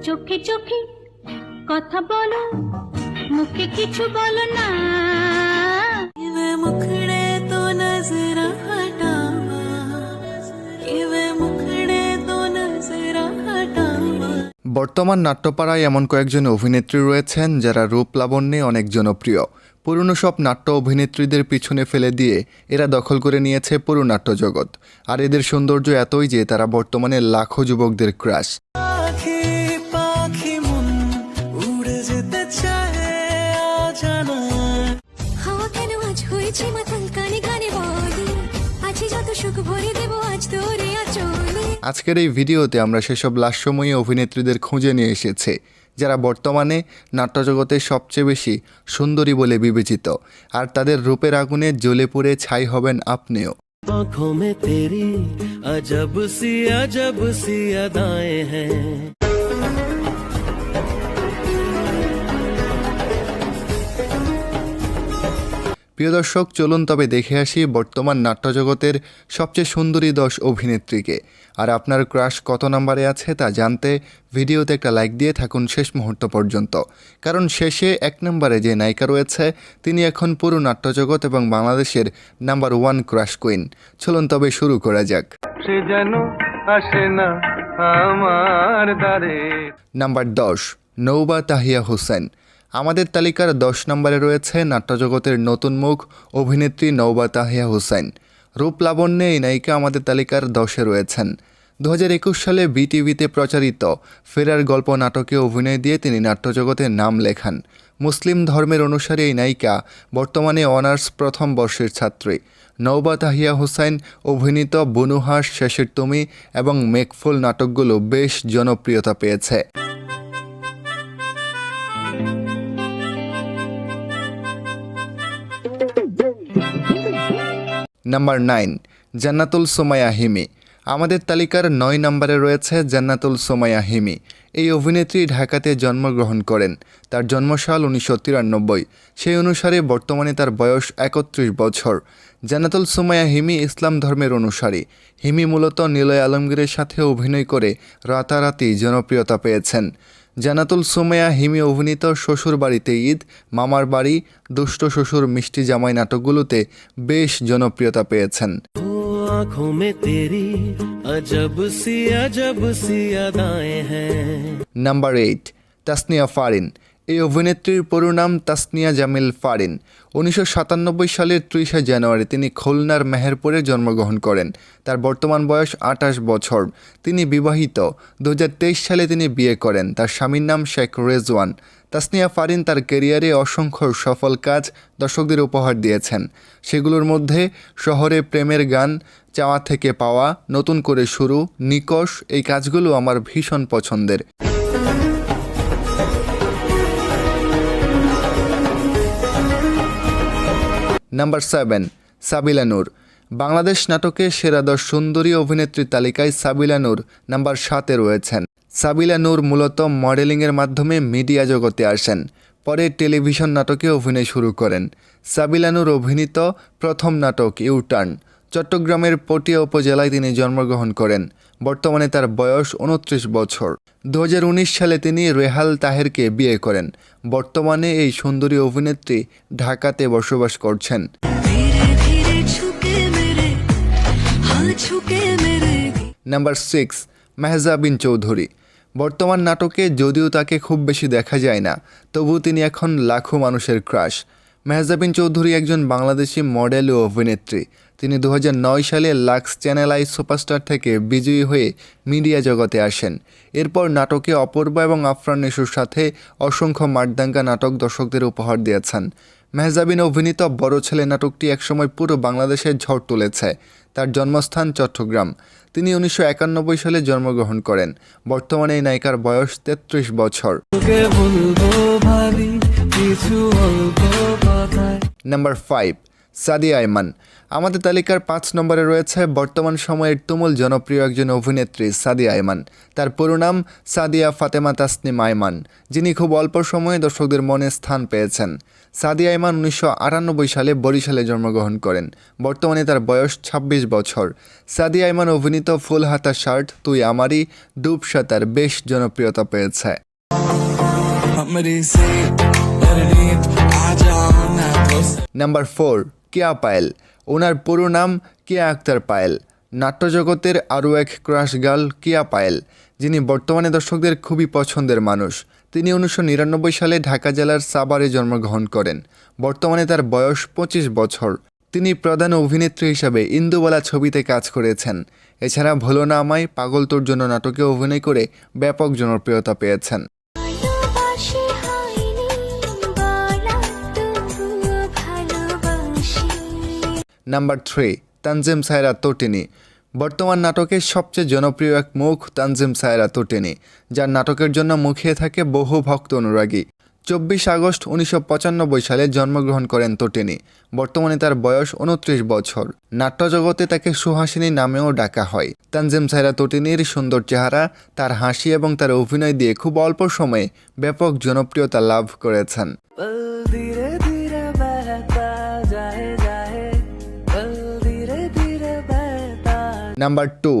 চোখে চোখে কথা বলো, মুখে কিছু বলো না। মুখড়ে তো নজরা হটাওয়া, মুখড়ে তো নজরা হটাওয়া। বর্তমান নাট্যপাড়ায় এমন কয়েকজন অভিনেত্রী রয়েছেন যারা রূপ লাবণ্যে অনেক জনপ্রিয়। পুরনো সব নাট্য অভিনেত্রীদের পিছনে ফেলে দিয়ে এরা দখল করে নিয়েছে পুরো নাট্য জগৎ। আর এদের সৌন্দর্য এতই যে তারা বর্তমানে লাখো যুবকদের ক্রাশ। আজকের এই ভিডিওতে আমরা সেসব লাস্যময়ী অভিনেত্রীদের খুঁজে নিয়ে এসেছি যারা বর্তমানে নাট্যজগতে সবচেয়ে বেশি সুন্দরী বলে বিবেচিত, আর তাদের রূপের আগুনে জ্বলে পুড়ে ছাই হবেন আপনিও। आँखों में तेरी अजब सी अदाएं हैं। প্রিয় দর্শক, চলুন তবে দেখে আসি বর্তমান নাট্যজগতের সবচেয়ে সুন্দরী 10 অভিনেত্রীকে। আর আপনার ক্রাশ কত নম্বরে আছে তা জানতে ভিডিওতে একটা লাইক দিয়ে থাকুন শেষ মুহূর্ত পর্যন্ত, কারণ শেষে 1 নম্বরে যে নায়িকা রয়েছে তিনি এখন পুরো নাট্যজগৎ এবং বাংলাদেশের নাম্বার 1 ক্রাশ কুইন। চলুন তবে শুরু করা যাক। নাম্বার 10, নৌবা তাহিয়া হোসেন। আমাদের তালিকার 10 নম্বরে রয়েছে নাট্যজগতের নতুন মুখ অভিনেত্রী নৌবা তাহিয়া হোসেন। রূপ লাবণ্যে এই নায়িকা আমাদের তালিকার 10-এ রয়েছেন। 2021 সালে বিটিভিতে প্রচারিত ফেরার গল্প নাটকে অভিনয় দিয়ে তিনি নাট্যজগতে নাম লেখান। মুসলিম ধর্মের অনুসারে এই নায়িকা বর্তমানে অনার্স প্রথম বর্ষের ছাত্রী। নৌবা তাহিয়া হোসেন অভিনীত বুনুহাস, শেষের তুমি এবং মেঘফুল নাটকগুলো বেশ জনপ্রিয়তা পেয়েছে। নাম্বার 9, জান্নাতুল সোমায়া হিমি। আমাদের তালিকার 9 নম্বরে রয়েছে জান্নাতুল সোমায়া হিমি। এই অভিনেত্রী ঢাকাতে জন্মগ্রহণ করেন। তার জন্মসাল 1993। সেই অনুসারে বর্তমানে তার বয়স 31 বছর। জান্নাতুল সোমায়া হিমি ইসলাম ধর্মের অনুসারী। হিমি মূলত নিলয় আলমগীরের সাথে অভিনয় করে রাতারাতি জনপ্রিয়তা পেয়েছেন। জান্নাতুল সোমায়া হিমি অভিনীত শ্বশুর বাড়িতে ঈদ, মামার বাড়ি, দুষ্ট শ্বশুর, মিষ্টি জামাই নাটকগুলোতে বেশ জনপ্রিয়তা পেয়েছেন। आँखों में तेरी अजब सी अदाएं हैं। নাম্বার 8, তাসনিয়া ফারিন। এই অভিনেত্রীর পুরো নাম তাসনিয়া জামিল ফারিন। 1997 সালের 30 জানুয়ারি তিনি খুলনার মেহেরপুরে জন্মগ্রহণ করেন। তার বর্তমান বয়স 28 বছর। তিনি বিবাহিত। 2023 সালে তিনি বিয়ে করেন। তার স্বামীর নাম শেখ রেজওয়ান। তাসনিয়া ফারিন তার ক্যারিয়ারে অসংখ্য সফল কাজ দর্শকদের উপহার দিয়েছেন। সেগুলোর মধ্যে শহরে প্রেমের গান, চাওয়া থেকে পাওয়া, নতুন করে শুরু, নিকশ এই কাজগুলো আমার ভীষণ পছন্দের। নাম্বার 7, সাবিলা নূর। বাংলাদেশ নাটকে সেরা 10 সুন্দরী অভিনেত্রীর তালিকায় সাবিলা নূর নাম্বার 7-এ রয়েছেন। সাবিলা নূর মূলত মডেলিংয়ের মাধ্যমে মিডিয়া জগতে আসেন। পরে টেলিভিশন নাটকে অভিনয় শুরু করেন। সাবিলা নূর অভিনীত প্রথম নাটক ইউটার্ন। চট্টগ্রামের পটিয়া উপজেলায় তিনি জন্মগ্রহণ করেন। বর্তমানে তার বয়স 29 বছর। 2019 সালে তিনি রেহাল তাহেরকে বিয়ে করেন। বর্তমানে এই সুন্দরী অভিনেত্রী ঢাকাতে বসবাস করছেন। নাম্বার 6, মেহজা বিন চৌধুরী। বর্তমান নাটকে যদিও তাকে খুব বেশি দেখা যায় না, তবু তিনি এখন লাখো মানুষের ক্রাশ। মেহজা বিন চৌধুরী একজন বাংলাদেশি মডেল ও অভিনেত্রী। তিনি 2009 সালে লাক্স চ্যানেল আই সুপারস্টার থেকে বিজয়ী হয়ে মিডিয়া জগতে আসেন। এরপর নাটকে অপূর্বা এবং আফরান নিশোর সাথে অসংখ্য মারদাঙ্গা নাটক দর্শকদের উপহার দিয়েছেন। মেহজা বিন অভিনীত বড় ছেলে নাটকটি একসময় পুরো বাংলাদেশে ঝড় তুলেছে। তার জন্মস্থান চট্টগ্রাম। তিনি 1991 সালে জন্মগ্রহণ করেন। বর্তমানে এই নায়িকার বয়স 33 বছর। নাম্বার 5, সাদিয়া আইমান। আমাদের তালিকার 5 নম্বরে রয়েছে বর্তমান সময়ের তুমুল জনপ্রিয় একজন অভিনেত্রী সাদিয়া আইমান। তার পুরো নাম সাদিয়া ফাতেমা তাসনিম আইমান, যিনি খুব অল্প সময়ে দর্শকদের মনে স্থান পেয়েছেন। সাদিয়া আইমান 1998 সালে বরিশালে জন্মগ্রহণ করেন। বর্তমানে তার বয়স 26 বছর। সাদিয়া আইমান অভিনীত ফুল হাতা শার্ট, তুই আমারই, ডুব সাঁতার বেশ জনপ্রিয়তা পেয়েছে। নাম্বার 4, কেয়া পায়েল। ওনার পুরো নাম কেয়া আক্তার পায়েল। নাট্যজগতের আরও এক ক্রাশ গার্ল কেয়া পায়েল, যিনি বর্তমানে দর্শকদের খুবই পছন্দের মানুষ। তিনি 1999 সালে ঢাকা জেলার সাভারে জন্মগ্রহণ করেন। বর্তমানে তার বয়স 25 বছর। তিনি প্রধান অভিনেত্রী হিসাবে ইন্দুবালা ছবিতে কাজ করেছেন। এছাড়া ভুলো না আমায়, পাগল তোর জন্য নাটকে অভিনয় করে ব্যাপক জনপ্রিয়তা পেয়েছেন। ভালোবাসি হয়নি বলা, তবুও ভালোবাসি। নাম্বার 3, তানজিম সায়রা তটিনী। বর্তমান নাটকের সবচেয়ে জনপ্রিয় এক মুখ তানজিম সায়রা তটিনী, যার নাটকের জন্য মুখিয়ে থাকে বহু ভক্ত অনুরাগী। 24 আগস্ট 1995 সালে জন্মগ্রহণ করেন তটিনী। বর্তমানে তার বয়স 29 বছর। নাট্যজগতে তাকে সুহাসিনী নামেও ডাকা হয়। তানজিম সায়রা তটিনীর সুন্দর চেহারা, তার হাসি এবং তার অভিনয় দিয়ে খুব অল্প সময়ে ব্যাপক জনপ্রিয়তা লাভ করেছেন। पल धीरे धीरे बहता जाए जाए, पल धीरे धीरे बहता। নাম্বার 2,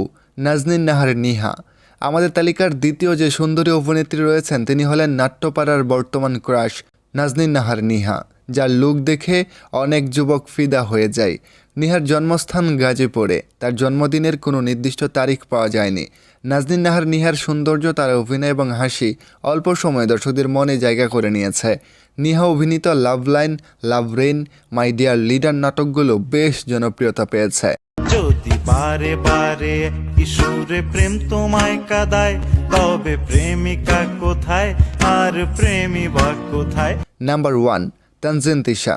নাজনীন নাহার নিহা। আমাদের তালিকার দ্বিতীয় যে সুন্দরী অভিনেত্রী রয়েছেন তিনি হলেন নাট্যপাড়ার বর্তমান ক্রাশ নাজনীন নাহার নিহা, যার লুক দেখে অনেক যুবক ফিদা হয়ে যায়। নিহার জন্মস্থান গাজীপুরে। তার জন্মদিনের কোনো নির্দিষ্ট তারিখ পাওয়া যায়নি। নাজনীন নাহার নিহার সৌন্দর্য, তার অভিনয় এবং হাসি অল্প সময়ে দর্শকদের মনে জায়গা করে নিয়েছে। নিহা অভিনীত love line, love rain, my dear leader নাটকগুলো বেশ জনপ্রিয়তা পেয়েছে। যদি বারে বারে কিশোরে প্রেম তোমায় কাদায়, তবে প্রেমিকা কোথায় আর প্রেমী বা কোথায়? নাম্বার 1, তানজিন তিশা।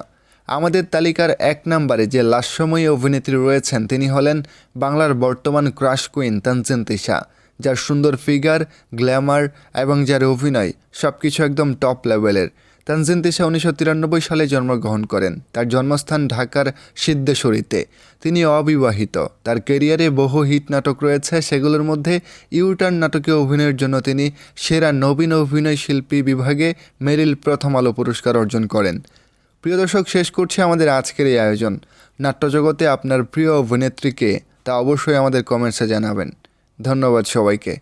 আমাদের তালিকার 1 নম্বরে যে লাস্যময়ী অভিনেত্রী রয়েছেন তিনি হলেন বাংলার বর্তমান ক্রাশ কুইন তানজিন তিশা, যার সুন্দর ফিগার, গ্ল্যামার এবং যার অভিনয় সবকিছু একদম টপ লেভেলের। তানজিন তিশা 1993 সালে জন্মগ্রহণ করেন। তার জন্মস্থান ঢাকার সিদ্ধেশ্বরীতে। তিনি অবিবাহিত। তার ক্যারিয়ারে বহু হিট নাটক রয়েছে, সেগুলোর মধ্যে ইউটার্ন নাটকে অভিনয়ের জন্য তিনি সেরা নবীন অভিনয় শিল্পী বিভাগে মেরিল প্রথম আলো পুরস্কার অর্জন করেন। প্রিয় দর্শক, শেষ করছি আমাদের আজকের এই আয়োজন। নাট্যজগতে আপনার প্রিয় অভিনেত্রীকে তা অবশ্যই আমাদের কমেন্টসে জানাবেন। ধন্যবাদ সবাইকে।